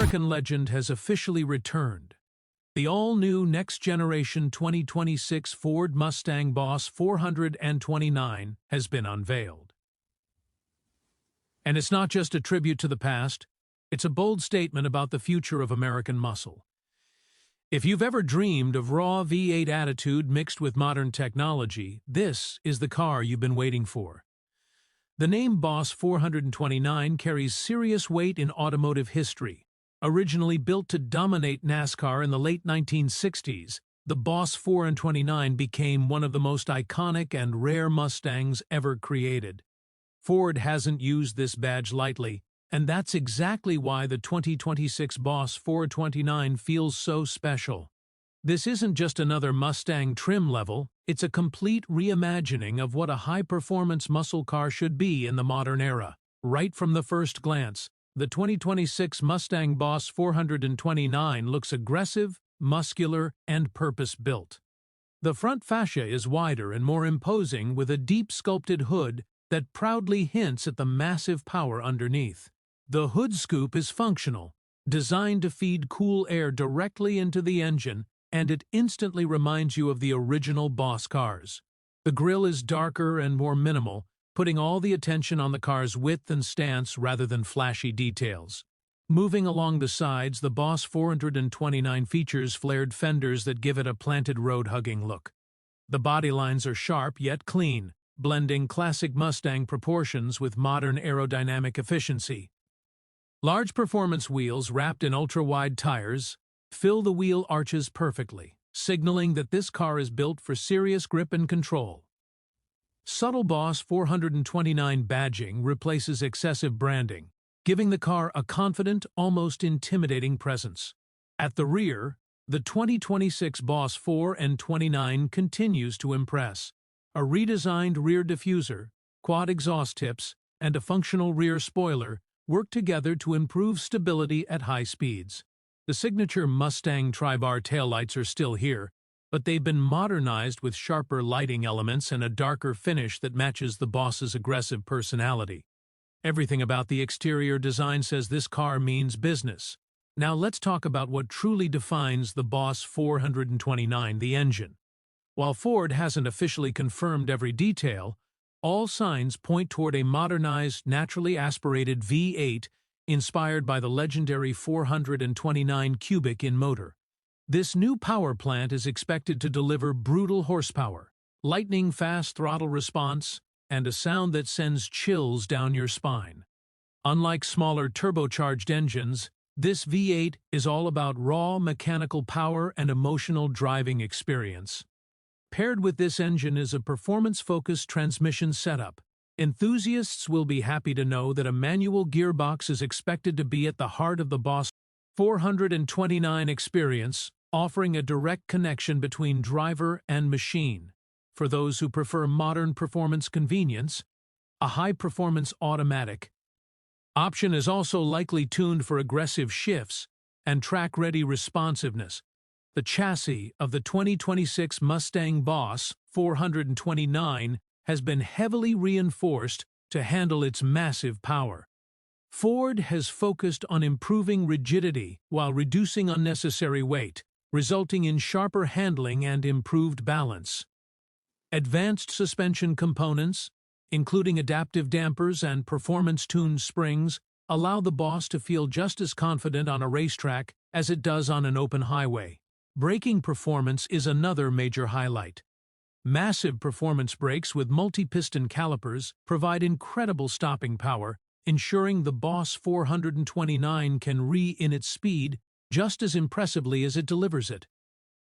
American legend has officially returned. The all-new next-generation 2026 Ford Mustang Boss 429 has been unveiled. And it's not just a tribute to the past, it's a bold statement about the future of American muscle. If you've ever dreamed of raw V8 attitude mixed with modern technology, this is the car you've been waiting for. The name Boss 429 carries serious weight in automotive history. Originally built to dominate NASCAR in the late 1960s, the Boss 429 became one of the most iconic and rare Mustangs ever created. Ford hasn't used this badge lightly, and that's exactly why the 2026 Boss 429 feels so special. This isn't just another Mustang trim level, it's a complete reimagining of what a high-performance muscle car should be in the modern era. Right from the first glance, the 2026 Mustang Boss 429 looks aggressive, muscular, and purpose-built. The front fascia is wider and more imposing with a deep sculpted hood that proudly hints at the massive power underneath. The hood scoop is functional, designed to feed cool air directly into the engine, and it instantly reminds you of the original Boss cars. The grille is darker and more minimal, putting all the attention on the car's width and stance rather than flashy details. Moving along the sides, the Boss 429 features flared fenders that give it a planted road-hugging look. The body lines are sharp yet clean, blending classic Mustang proportions with modern aerodynamic efficiency. Large performance wheels wrapped in ultra-wide tires fill the wheel arches perfectly, signaling that this car is built for serious grip and control. Subtle Boss 429 badging replaces excessive branding, giving the car a confident, almost intimidating presence. At the rear, the 2026 Boss 429 continues to impress. A redesigned rear diffuser, quad exhaust tips, and a functional rear spoiler work together to improve stability at high speeds. The signature Mustang tri-bar taillights are still here, but they've been modernized with sharper lighting elements and a darker finish that matches the Boss's aggressive personality. Everything about the exterior design says this car means business. Now let's talk about what truly defines the Boss 429, the engine. While Ford hasn't officially confirmed every detail, all signs point toward a modernized, naturally aspirated V8 inspired by the legendary 429 cubic-in motor. This new power plant is expected to deliver brutal horsepower, lightning-fast throttle response, and a sound that sends chills down your spine. Unlike smaller turbocharged engines, this V8 is all about raw mechanical power and emotional driving experience. Paired with this engine is a performance-focused transmission setup. Enthusiasts will be happy to know that a manual gearbox is expected to be at the heart of the Boss 429 experience, offering a direct connection between driver and machine. For those who prefer modern performance convenience, a high-performance automatic option is also likely tuned for aggressive shifts and track-ready responsiveness. The chassis of the 2026 Mustang Boss 429 has been heavily reinforced to handle its massive power. Ford has focused on improving rigidity while reducing unnecessary weight, resulting in sharper handling and improved balance. Advanced suspension components, including adaptive dampers and performance-tuned springs, allow the Boss to feel just as confident on a racetrack as it does on an open highway. Braking performance is another major highlight. Massive performance brakes with multi-piston calipers provide incredible stopping power, ensuring the Boss 429 can reel in its speed just as impressively as it delivers it.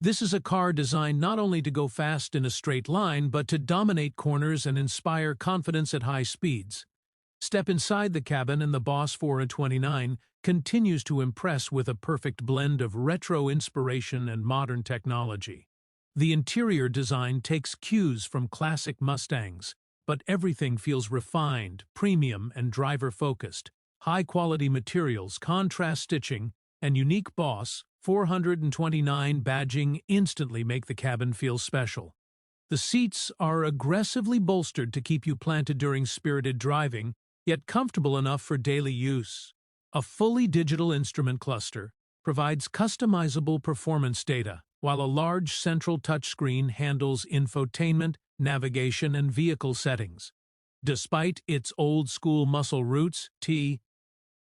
This is a car designed not only to go fast in a straight line, but to dominate corners and inspire confidence at high speeds. Step inside the cabin and the Boss 429 continues to impress with a perfect blend of retro inspiration and modern technology. The interior design takes cues from classic Mustangs, but everything feels refined, premium, and driver-focused. High-quality materials, contrast stitching, and unique Boss 429 badging instantly make the cabin feel special. The seats are aggressively bolstered to keep you planted during spirited driving, yet comfortable enough for daily use. A fully digital instrument cluster provides customizable performance data, while a large central touchscreen handles infotainment, navigation, and vehicle settings. Despite its old-school muscle roots, the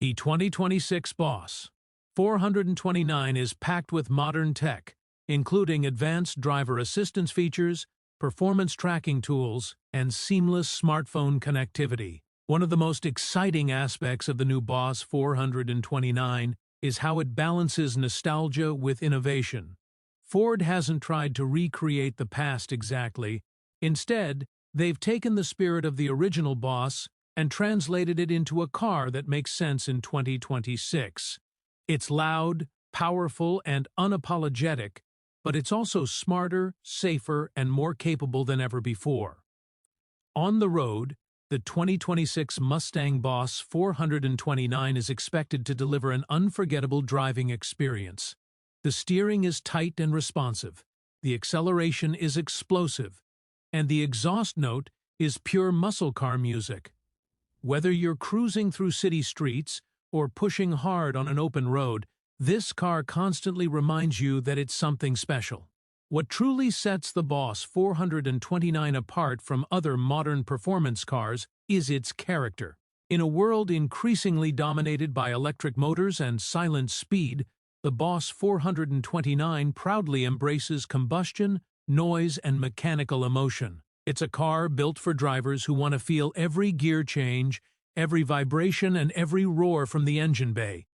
2026 Boss 429 is packed with modern tech, including advanced driver assistance features, performance tracking tools, and seamless smartphone connectivity. One of the most exciting aspects of the new Boss 429 is how it balances nostalgia with innovation. Ford hasn't tried to recreate the past exactly. Instead, they've taken the spirit of the original Boss and translated it into a car that makes sense in 2026. It's loud, powerful, and unapologetic, but it's also smarter, safer, and more capable than ever before. On the road, the 2026 Mustang Boss 429 is expected to deliver an unforgettable driving experience. The steering is tight and responsive, the acceleration is explosive, and the exhaust note is pure muscle car music. Whether you're cruising through city streets or pushing hard on an open road, this car constantly reminds you that it's something special. What truly sets the Boss 429 apart from other modern performance cars is its character. In a world increasingly dominated by electric motors and silent speed, the Boss 429 proudly embraces combustion, noise, and mechanical emotion. It's a car built for drivers who want to feel every gear change, every vibration, and every roar from the engine bay.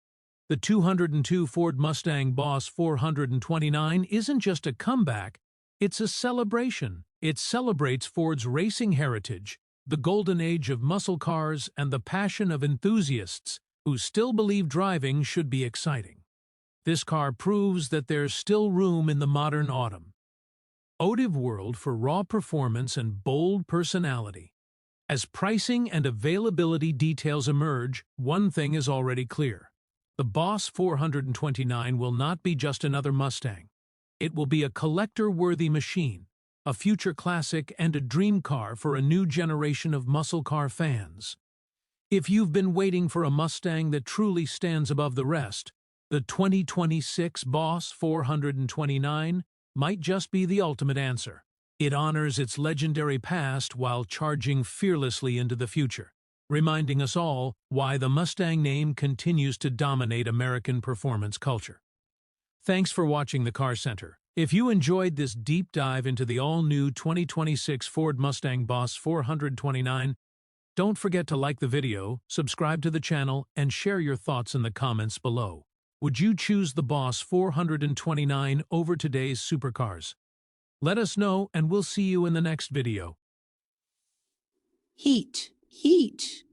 The 202 Ford Mustang Boss 429 isn't just a comeback, it's a celebration. It celebrates Ford's racing heritage, the golden age of muscle cars, and the passion of enthusiasts who still believe driving should be exciting. This car proves that there's still room in the modern autumn world for raw performance and bold personality. As pricing and availability details emerge, one thing is already clear. The Boss 429 will not be just another Mustang. It will be a collector-worthy machine, a future classic, and a dream car for a new generation of muscle car fans. If you've been waiting for a Mustang that truly stands above the rest, the 2026 Boss 429 might just be the ultimate answer. It honors its legendary past while charging fearlessly into the future, reminding us all why the Mustang name continues to dominate American performance culture. Thanks for watching the Car Center. If you enjoyed this deep dive into the all-new 2026 Ford Mustang Boss 429, don't forget to like the video, subscribe to the channel, and share your thoughts in the comments below. Would you choose the Boss 429 over today's supercars? Let us know, and we'll see you in the next video. Heat, heat.